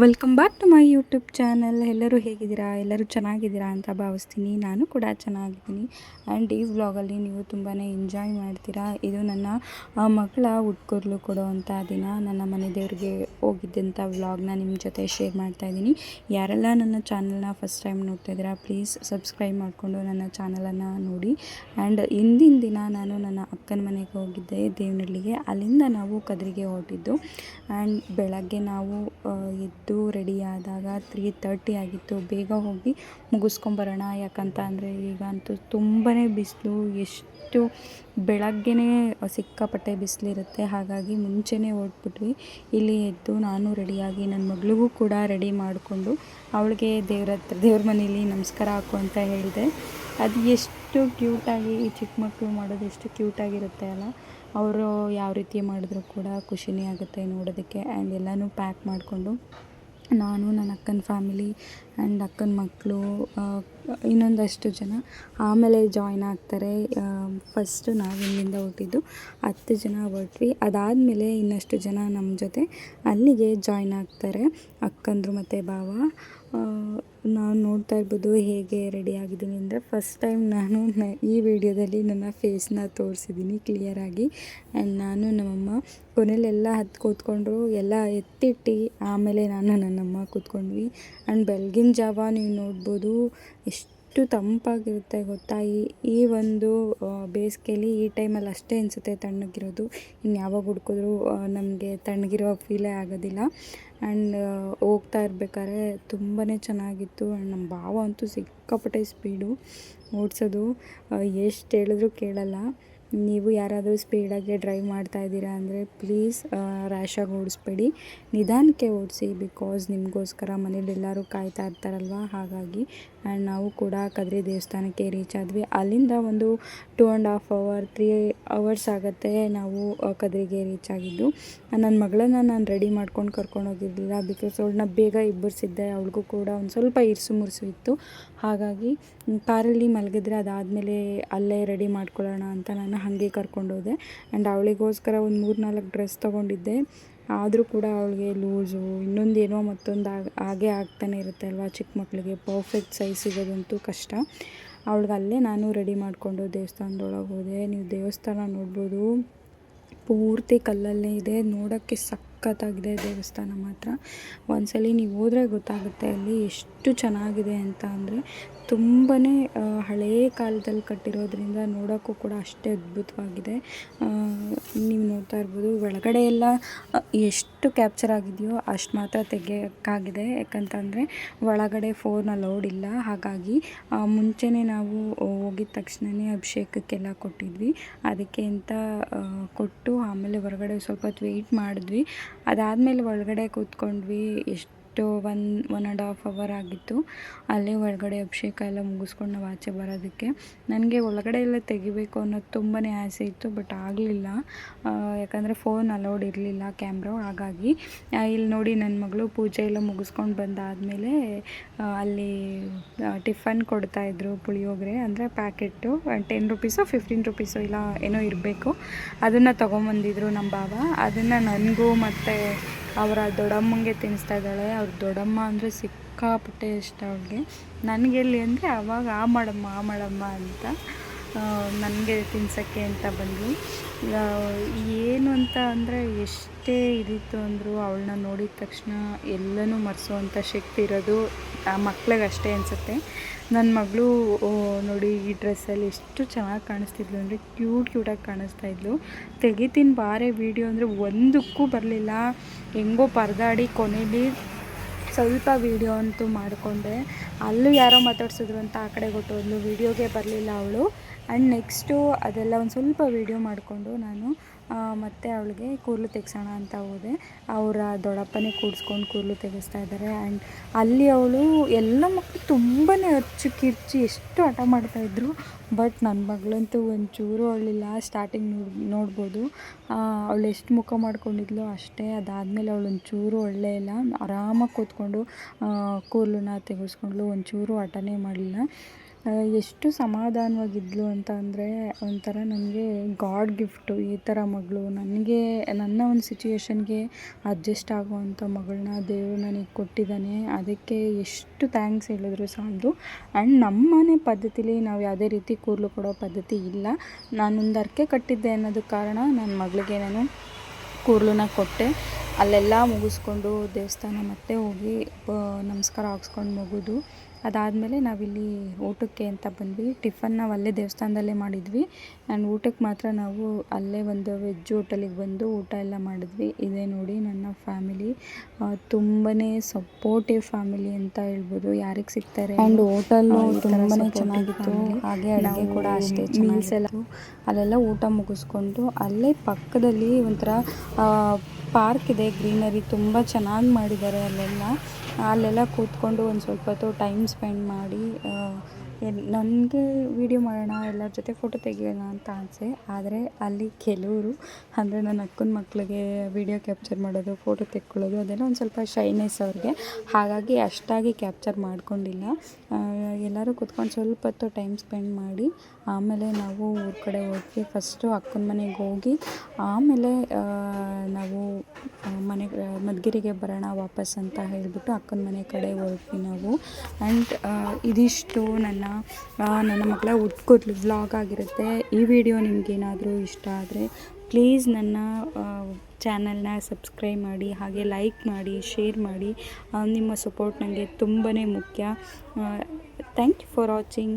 Welcome back to my YouTube channel. ಎಲ್ಲರೂ ಹೇಗಿದ್ದೀರಾ? ಎಲ್ಲರೂ ಚೆನ್ನಾಗಿದ್ದೀರಾ ಅಂತ ಭಾವಿಸ್ತೀನಿ. ನಾನು ಕೂಡ ಚೆನ್ನಾಗಿದ್ದೀನಿ. ಆ್ಯಂಡ್ ಈ ವ್ಲಾಗಲ್ಲಿ ನೀವು ತುಂಬಾ ಎಂಜಾಯ್ ಮಾಡ್ತೀರಾ. ಇದು ನನ್ನ ಮಕ್ಕಳ ಹುಟ್ಕೊರ್ಲು ಕೊಡೋವಂಥ ದಿನ. ನನ್ನ ಮನೆ ದೇವ್ರಿಗೆ ಹೋಗಿದ್ದಂಥ ವ್ಲಾಗ್ನ ನಿಮ್ಮ ಜೊತೆ ಶೇರ್ ಮಾಡ್ತಾಯಿದ್ದೀನಿ. ಯಾರೆಲ್ಲ ನನ್ನ ಚಾನಲ್ನ ಫಸ್ಟ್ ಟೈಮ್ ನೋಡ್ತಾ ಇದ್ದೀರಾ, ಪ್ಲೀಸ್ ಸಬ್ಸ್ಕ್ರೈಬ್ ಮಾಡಿಕೊಂಡು ನನ್ನ ಚಾನಲನ್ನು ನೋಡಿ. ಆ್ಯಂಡ್ ಹಿಂದಿನ ದಿನ ನಾನು ನನ್ನ ಅಕ್ಕನ ಮನೆಗೆ ಹೋಗಿದ್ದೆ, ದೇವನಹಳ್ಳಿಗೆ. ಅಲ್ಲಿಂದ ನಾವು ಕದ್ರಿಗೆ ಹೊರಟಿದ್ದು. ಆ್ಯಂಡ್ ಬೆಳಗ್ಗೆ ನಾವು ಎದ್ದು ರೆಡಿ ಆದಾಗ 3:30 ಆಗಿತ್ತು. ಬೇಗ ಹೋಗಿ ಮುಗಿಸ್ಕೊಂಬರೋಣ, ಯಾಕಂತ ಅಂದರೆ ಈಗ ಅಂತೂ ತುಂಬಾ ಬಿಸಿಲು, ಎಷ್ಟು ಬೆಳಗ್ಗೆನೇ ಸಿಕ್ಕಾಪಟ್ಟೆ ಬಿಸಿಲಿರುತ್ತೆ. ಹಾಗಾಗಿ ಮುಂಚೆನೇ ಹೊರಟ್ಬಿಟ್ವಿ. ಇಲ್ಲಿ ಎದ್ದು ನಾನು ರೆಡಿಯಾಗಿ ನನ್ನ ಮಗಳಿಗೂ ಕೂಡ ರೆಡಿ ಮಾಡಿಕೊಂಡು ಅವಳಿಗೆ ದೇವ್ರ ಮನೇಲಿ ನಮಸ್ಕಾರ ಹಾಕು ಅಂತ ಹೇಳಿದೆ. ಅದು ಎಷ್ಟು ಕ್ಯೂಟಾಗಿ, ಈ ಚಿಕ್ಕ ಮಕ್ಕಳು ಮಾಡೋದು ಎಷ್ಟು ಕ್ಯೂಟಾಗಿರುತ್ತೆ ಅಲ್ಲ. ಅವರು ಯಾವ ರೀತಿ ಮಾಡಿದ್ರು ಕೂಡ ಖುಷಿನೇ ಆಗುತ್ತೆ ನೋಡೋದಕ್ಕೆ. ಆ್ಯಂಡ್ ಎಲ್ಲನೂ ಪ್ಯಾಕ್ ಮಾಡಿಕೊಂಡು ನಾನು, ನನ್ನ ಅಕ್ಕನ ಫ್ಯಾಮಿಲಿ ಆ್ಯಂಡ್ ಅಕ್ಕನ ಮಕ್ಕಳು, ಇನ್ನೊಂದಷ್ಟು ಜನ ಆಮೇಲೆ ಜಾಯ್ನ್ ಆಗ್ತಾರೆ. ಫಸ್ಟು ನಾವು ಇಲ್ಲಿಂದ ಹೊರಟಿದ್ದು 10 ಜನ ಹೊರಟ್ವಿ. ಅದಾದಮೇಲೆ ಇನ್ನಷ್ಟು ಜನ ನಮ್ಮ ಜೊತೆ ಅಲ್ಲಿಗೆ ಜಾಯ್ನ್ ಆಗ್ತಾರೆ, ಅಕ್ಕಂದರು ಮತ್ತು ಭಾವ. ನಾವು ನೋಡ್ತಾ ಇರ್ಬೋದು ಹೇಗೆ ರೆಡಿ ಆಗಿದ್ದೀನಿ ಅಂದರೆ, ಫಸ್ಟ್ ಟೈಮ್ ನಾನು ಈ ವಿಡಿಯೋದಲ್ಲಿ ನನ್ನ ಫೇಸ್ನ ತೋರಿಸಿದ್ದೀನಿ ಕ್ಲಿಯರಾಗಿ. ಆ್ಯಂಡ್ ನಾನು ನಮ್ಮಮ್ಮ ಕೊನೆಯಲ್ಲೆಲ್ಲ ಹತ್ತು ಕೂತ್ಕೊಂಡ್ರು, ಎಲ್ಲ ಎತ್ತಿಟ್ಟು ಆಮೇಲೆ ನಾನು ನನ್ನಮ್ಮ ಕೂತ್ಕೊಂಡ್ವಿ. ಆ್ಯಂಡ್ ಬೆಳಗಿನ ಜಾವ ನೀವು ನೋಡ್ಬೋದು ಎಷ್ಟು ತಂಪಾಗಿರುತ್ತೆ ಗೊತ್ತಾ. ಈ ಒಂದು ಬೇಸಿಗೆಯಲ್ಲಿ ಈ ಟೈಮಲ್ಲಿ ಅಷ್ಟೇ ಅನಿಸುತ್ತೆ ತಣ್ಣಗಿರೋದು. ಇನ್ನು ಯಾವಾಗ ಹುಡ್ಕಿದ್ರೂ ನಮಗೆ ತಣ್ಣಗಿರೋ ಫೀಲೇ ಆಗೋದಿಲ್ಲ. ಆ್ಯಂಡ್ ಹೋಗ್ತಾ ಇರ್ಬೇಕಾದ್ರೆ ತುಂಬಾ ಚೆನ್ನಾಗಿತ್ತು. ಆ್ಯಂಡ್ ನಮ್ಮ ಭಾವ ಅಂತೂ ಸಿಕ್ಕಾಪಟ್ಟೆ ಸ್ಪೀಡು ಓಡಿಸೋದು, ಎಷ್ಟು ಹೇಳಿದ್ರು ಕೇಳಲ್ಲ. ನೀವು ಯಾರಾದರೂ ಸ್ಪೀಡಾಗಿ ಡ್ರೈವ್ ಮಾಡ್ತಾ ಇದ್ದೀರಾ ಅಂದರೆ ಪ್ಲೀಸ್ ರ್ಯಾಶಾಗಿ ಓಡಿಸ್ಬೇಡಿ, ನಿಧಾನಕ್ಕೆ ಓಡಿಸಿ. ಬಿಕಾಸ್ ನಿಮಗೋಸ್ಕರ ಮನೇಲಿ ಎಲ್ಲರೂ ಕಾಯ್ತಾ ಇರ್ತಾರಲ್ವ, ಹಾಗಾಗಿ. ಆ್ಯಂಡ್ ನಾವು ಕೂಡ ಕದ್ರಿ ದೇವಸ್ಥಾನಕ್ಕೆ ರೀಚ್ ಆದ್ವಿ. ಅಲ್ಲಿಂದ ಒಂದು 2.5 hour 3 hours ಆಗುತ್ತೆ ನಾವು ಕದ್ರಿಗೆ ರೀಚ್ ಆಗಿದ್ದು. ನನ್ನ ಮಗಳನ್ನು ನಾನು ರೆಡಿ ಮಾಡ್ಕೊಂಡು ಕರ್ಕೊಂಡು ಹೋಗಿರಲಿಲ್ಲ, ಬಿಕಾಸ್ ಅವಳನ್ನ ಬೇಗ ಇಬ್ಬರಿಸಿದ್ದೆ. ಅವಳಿಗೂ ಕೂಡ ಒಂದು ಸ್ವಲ್ಪ ಇರಿಸು ಮುರಿಸು ಇತ್ತು. ಹಾಗಾಗಿ ಕಾರಲ್ಲಿ ಮಲಗಿದ್ರೆ ಅದಾದಮೇಲೆ ಅಲ್ಲೇ ರೆಡಿ ಮಾಡ್ಕೊಳ್ಳೋಣ ಅಂತ ನಾನು ಹಾಗೆ ಕರ್ಕೊಂಡೋದೆ. ಆ್ಯಂಡ್ ಅವಳಿಗೋಸ್ಕರ ಒಂದು 3-4 ಡ್ರೆಸ್ ತೊಗೊಂಡಿದ್ದೆ. ಆದರೂ ಕೂಡ ಅವಳಿಗೆ ಲೂಸು, ಇನ್ನೊಂದೇನೋ ಮತ್ತೊಂದು ಹಾಗೆ ಆಗ್ತಾನೆ ಇರುತ್ತೆ ಅಲ್ವಾ ಚಿಕ್ಕ ಮಕ್ಕಳಿಗೆ. ಪರ್ಫೆಕ್ಟ್ ಸೈಜ್ ಸಿಗೋದಂತೂ ಕಷ್ಟ. ಅವಳಿಗೆ ಅಲ್ಲೇ ನಾನು ರೆಡಿ ಮಾಡಿಕೊಂಡು ದೇವಸ್ಥಾನದೊಳಗೆ ಹೋದೆ. ನೀವು ದೇವಸ್ಥಾನ ನೋಡ್ಬೋದು, ಪೂರ್ತಿ ಕಲ್ಲಲ್ಲೇ ಇದೆ. ನೋಡೋಕ್ಕೆ ಸಖತ್ತಾಗಿದೆ ದೇವಸ್ಥಾನ ಮಾತ್ರ. ಒಂದ್ಸಲಿ ನೀವು ಹೋದರೆ ಗೊತ್ತಾಗುತ್ತೆ ಅಲ್ಲಿ ಎಷ್ಟು ಚೆನ್ನಾಗಿದೆ ಅಂತ. ಅಂದರೆ ತುಂಬಾ ಹಳೆಯ ಕಾಲದಲ್ಲಿ ಕಟ್ಟಿರೋದ್ರಿಂದ ನೋಡೋಕ್ಕೂ ಕೂಡ ಅಷ್ಟೇ ಅದ್ಭುತವಾಗಿದೆ. ನೀವು ನೋಡ್ತಾ ಇರ್ಬೋದು ಒಳಗಡೆ ಎಲ್ಲ ಎಷ್ಟು ಕ್ಯಾಪ್ಚರ್ ಆಗಿದೆಯೋ ಅಷ್ಟು ಮಾತ್ರ ತೆಗಿಯೋಕ್ಕಾಗಿದೆ. ಯಾಕಂತಂದರೆ ಒಳಗಡೆ ಫೋನ್ ಅಲೌಡ್ ಇಲ್ಲ. ಹಾಗಾಗಿ ಮುಂಚೆನೇ ನಾವು ಹೋಗಿದ ತಕ್ಷಣವೇ ಅಭಿಷೇಕಕ್ಕೆಲ್ಲ ಕೊಟ್ಟಿದ್ವಿ. ಅದಕ್ಕೆ ಅಂತ ಕೊಟ್ಟು ಆಮೇಲೆ ಹೊರಗಡೆ ಸ್ವಲ್ಪ ಹೊತ್ತು ವೆಯ್ಟ್ ಮಾಡಿದ್ವಿ. ಅದಾದಮೇಲೆ ಒಳಗಡೆ ಕೂತ್ಕೊಂಡ್ವಿ. ಎಷ್ಟು 1.5 hour ಆಗಿತ್ತು ಅಲ್ಲೇ ಒಳಗಡೆ ಅಭಿಷೇಕ ಎಲ್ಲ ಮುಗಿಸ್ಕೊಂಡು ನಾವು ಆಚೆ ಬರೋದಕ್ಕೆ. ನನಗೆ ಒಳಗಡೆ ಎಲ್ಲ ತೆಗಿಬೇಕು ಅನ್ನೋದು ತುಂಬಾ ಆಸೆ ಇತ್ತು, ಬಟ್ ಆಗಲಿಲ್ಲ. ಯಾಕಂದರೆ ಫೋನ್ ಅಲೌಡ್ ಇರಲಿಲ್ಲ, ಕ್ಯಾಮ್ರಾ. ಹಾಗಾಗಿ ಇಲ್ಲಿ ನೋಡಿ ನನ್ನ ಮಗಳು ಪೂಜೆ ಎಲ್ಲ ಮುಗಿಸ್ಕೊಂಡು ಬಂದಾದಮೇಲೆ ಅಲ್ಲಿ ಟಿಫನ್ ಕೊಡ್ತಾಯಿದ್ರು, ಪುಳಿಯೋಗರೆ ಅಂದರೆ ಪ್ಯಾಕೆಟು 10 rupees 15 rupees ಇಲ್ಲ ಏನೋ ಇರಬೇಕು. ಅದನ್ನು ತೊಗೊಂಬಂದಿದ್ರು ನಮ್ಮ ಭಾವ. ಅದನ್ನು ನನಗೂ ಮತ್ತು ಅವರ ದೊಡ್ಡಮ್ಮಂಗೆ ತಿನ್ನಿಸ್ತಾ ಇದ್ದಾಳೆ. ಅವ್ರ ದೊಡ್ಡಮ್ಮ ಅಂದರೆ ಸಿಕ್ಕಾಪಟ್ಟೆ ಇಷ್ಟ ಅವ್ಳಿಗೆ. ನನಗೆಲ್ಲಿ ಅಂದರೆ ಆವಾಗ ಆ ಮಾಡಮ್ಮ ಅಂತ ನನಗೆ ತಿನ್ಸೋಕ್ಕೆ ಅಂತ ಬಂದರು. ಏನು ಅಂತ ಅಂದರೆ ಎಷ್ಟೇ ಇದಿತ್ತು ಅಂದರೂ ಅವಳನ್ನ ನೋಡಿದ ತಕ್ಷಣ ಎಲ್ಲನೂ ಮರೆಸೋವಂಥ ಶಕ್ತಿ ಇರೋದು ಆ ಮಕ್ಳಿಗೆ ಅಷ್ಟೇ ಅನಿಸುತ್ತೆ. ನನ್ನ ಮಗಳು ನೋಡಿ ಈ ಡ್ರೆಸ್ಸಲ್ಲಿ ಎಷ್ಟು ಚೆನ್ನಾಗಿ ಕಾಣಿಸ್ತಿದ್ಲು ಅಂದರೆ ಕ್ಯೂಟಾಗಿ ಕಾಣಿಸ್ತಾಯಿದ್ಲು. ತೆಗಿತೀನಿ ಬಾರೆ ವೀಡಿಯೋ ಅಂದರೆ ಒಂದಕ್ಕೂ ಬರಲಿಲ್ಲ. ಹೆಂಗೋ ಪರದಾಡಿ ಕೊನೆಯಲ್ಲಿ ಸ್ವಲ್ಪ ವೀಡಿಯೋ ಅಂತೂ ಮಾಡಿಕೊಂಡೆ. ಅಲ್ಲೂ ಯಾರೋ ಮಾತಾಡ್ಸಿದ್ರು ಅಂತ ಆ ಕಡೆ ಕೊಟ್ಟೋದ್ಲು, ವೀಡಿಯೋಗೆ ಬರಲಿಲ್ಲ ಅವಳು. ಆ್ಯಂಡ್ ನೆಕ್ಸ್ಟು ಅದೆಲ್ಲ ಒಂದು ಸ್ವಲ್ಪ ವೀಡಿಯೋ ಮಾಡಿಕೊಂಡು ನಾನು ಮತ್ತು ಅವಳಿಗೆ ಕೂದಲು ತೆಗ್ಸೋಣ ಅಂತ ಹೋದೆ. ಅವರ ದೊಡ್ಡಪ್ಪನೇ ಕೂಡಿಸ್ಕೊಂಡು ಕೂದಲು ತೆಗೆಸ್ತಾ ಇದ್ದಾರೆ. ಆ್ಯಂಡ್ ಅಲ್ಲಿ ಅವಳು ಎಲ್ಲ ಮಕ್ಕಳು ತುಂಬಾ ಅಚ್ಚು ಕಿರ್ಚಿ ಎಷ್ಟು ಹಠ ಮಾಡ್ತಾಯಿದ್ರು. ಬಟ್ ನನ್ನ ಮಗಳಂತೂ ಒಂಚೂರು ಅಳಿಲ್ಲ. ಸ್ಟಾರ್ಟಿಂಗ್ ನೋಡ್ಬೋದು ಅವಳು ಎಷ್ಟು ಮುಖ ಮಾಡ್ಕೊಂಡಿದ್ಲು ಅಷ್ಟೇ. ಅದಾದಮೇಲೆ ಅವಳು ಒಂಚೂರು ಒಳ್ಳೆ ಇಲ್ಲ, ಆರಾಮಾಗಿ ಕೂತ್ಕೊಂಡು ಕೂದಲನ್ನ ತೆಗೆಸ್ಕೊಂಡ್ಳು, ಒಂಚೂರು ಹಠನೇ ಮಾಡಲಿಲ್ಲ. ಎಷ್ಟು ಸಮಾಧಾನವಾಗಿದ್ಲು ಅಂತ ಅಂದರೆ ಒಂಥರ ನನಗೆ ಗಾಡ್ ಗಿಫ್ಟು ಈ ಥರ ಮಗಳು. ನನಗೆ ನನ್ನ ಒಂದು ಸಿಚುವೇಶನ್ಗೆ ಅಡ್ಜಸ್ಟ್ ಆಗುವಂಥ ಮಗಳನ್ನ ದೇವರು ನನಗೆ ಕೊಟ್ಟಿದ್ದಾನೆ. ಅದಕ್ಕೆ ಎಷ್ಟು ಥ್ಯಾಂಕ್ಸ್ ಹೇಳಿದ್ರು ಸಾಲದು. ಆ್ಯಂಡ್ ನಮ್ಮನೆ ಪದ್ಧತಿಲಿ ನಾವು ಯಾವುದೇ ರೀತಿ ಕೂದಲು ಕೊಡೋ ಪದ್ಧತಿ ಇಲ್ಲ. ನಾನೊಂದು ಹರಕೆ ಕಟ್ಟಿದ್ದೆ ಅನ್ನೋದಕ್ಕೆ ಕಾರಣ ನನ್ನ ಮಗಳಿಗೆ ನಾನು ಕೂದಲನ್ನ ಕೊಟ್ಟೆ. ಅಲ್ಲೆಲ್ಲ ಮುಗಿಸ್ಕೊಂಡು ದೇವಸ್ಥಾನ ಮತ್ತೆ ಹೋಗಿ ನಮಸ್ಕಾರ ಹಾಕ್ಸ್ಕೊಂಡು ಮುಗಿದು ಅದಾದಮೇಲೆ ನಾವಿಲ್ಲಿ ಊಟಕ್ಕೆ ಅಂತ ಬಂದ್ವಿ. ಟಿಫನ್ ನಾವು ಅಲ್ಲೇ ದೇವಸ್ಥಾನದಲ್ಲೇ ಮಾಡಿದ್ವಿ. ಆ್ಯಂಡ್ ಊಟಕ್ಕೆ ಮಾತ್ರ ನಾವು ಅಲ್ಲೇ ಒಂದು ವೆಜ್ ಹೋಟೆಲಿಗೆ ಬಂದು ಊಟ ಎಲ್ಲ ಮಾಡಿದ್ವಿ. ಇದೇ ನೋಡಿ ನನ್ನ ಫ್ಯಾಮಿಲಿ, ತುಂಬಾ ಸಪೋರ್ಟಿವ್ ಫ್ಯಾಮಿಲಿ ಅಂತ ಹೇಳ್ಬೋದು. ಯಾರಿಗೆ ಸಿಗ್ತಾರೆ. ಆ್ಯಂಡ್ ಹೋಟೆಲ್ಲು ತುಂಬಾ ಚೆನ್ನಾಗಿತ್ತು. ಹಾಗೆ ಅಡುಗೆ ಕೂಡ ಅಷ್ಟೇ ಮೀಲ್ಸ್ ಎಲ್ಲ ಅಲ್ಲೆಲ್ಲ ಊಟ ಮುಗಿಸ್ಕೊಂಡು ಅಲ್ಲೇ ಪಕ್ಕದಲ್ಲಿ ಒಂಥರ ಪಾರ್ಕ್ ಇದೆ, ಗ್ರೀನರಿ ತುಂಬ ಚೆನ್ನಾಗಿ ಮಾಡಿದ್ದಾರೆ. ಅಲ್ಲೆಲ್ಲ ಕೂತ್ಕೊಂಡು ಒಂದು ಸ್ವಲ್ಪ ಹೊತ್ತು ಟೈಮ್ ಸ್ಪೆಂಡ್ ಮಾಡಿ ನನಗೆ ವೀಡಿಯೋ ಮಾಡೋಣ, ಎಲ್ಲರ ಜೊತೆ ಫೋಟೋ ತೆಗಿಯೋಣ ಅಂತ ಆಸೆ. ಆದರೆ ಅಲ್ಲಿ ಕೆಲವರು ಅಂದರೆ ನನ್ನ ಅಕ್ಕನ ಮಕ್ಕಳಿಗೆ ವೀಡಿಯೋ ಕ್ಯಾಪ್ಚರ್ ಮಾಡೋದು, ಫೋಟೋ ತೆಕ್ಕೊಳ್ಳೋದು ಅದೆಲ್ಲ ಒಂದು ಸ್ವಲ್ಪ ಶೈನೆಸ್ ಅವ್ರಿಗೆ. ಹಾಗಾಗಿ ಅಷ್ಟಾಗಿ ಕ್ಯಾಪ್ಚರ್ ಮಾಡ್ಕೊಂಡಿಲ್ಲ. ಎಲ್ಲರೂ ಕೂತ್ಕೊಂಡು ಸ್ವಲ್ಪ ಹೊತ್ತು ಟೈಮ್ ಸ್ಪೆಂಡ್ ಮಾಡಿ ಆಮೇಲೆ ನಾವು ಊರ ಕಡೆ ಹೋದ್ವಿ. ಫಸ್ಟು ಅಕ್ಕನ ಮನೆಗೆ ಹೋಗಿ ಆಮೇಲೆ ನಾವು ಮಧುಗಿರಿಗೆ ಬರೋಣ ವಾಪಸ್ ಅಂತ ಹೇಳಿಬಿಟ್ಟು ಅಕ್ಕನ ಮನೆ ಕಡೆ ಹೊರಟ್ವಿ ನಾವು. ಆ್ಯಂಡ್ ಇದಿಷ್ಟು ನನ್ನ ಮಗಳ ಉಟ್ಕೊದ್ಲು ವ್ಲಾಗ್ ಆಗಿರುತ್ತೆ. ಈ ವಿಡಿಯೋ ನಿಮಗೇನಾದರೂ ಇಷ್ಟ ಆದರೆ ಪ್ಲೀಸ್ ನನ್ನ ಚಾನಲ್ನ ಸಬ್ಸ್ಕ್ರೈಬ್ ಮಾಡಿ, ಹಾಗೆ ಲೈಕ್ ಮಾಡಿ, ಶೇರ್ ಮಾಡಿ. ನಿಮ್ಮ ಸಪೋರ್ಟ್ ನನಗೆ ತುಂಬಾ ಮುಖ್ಯ. Thank you for watching.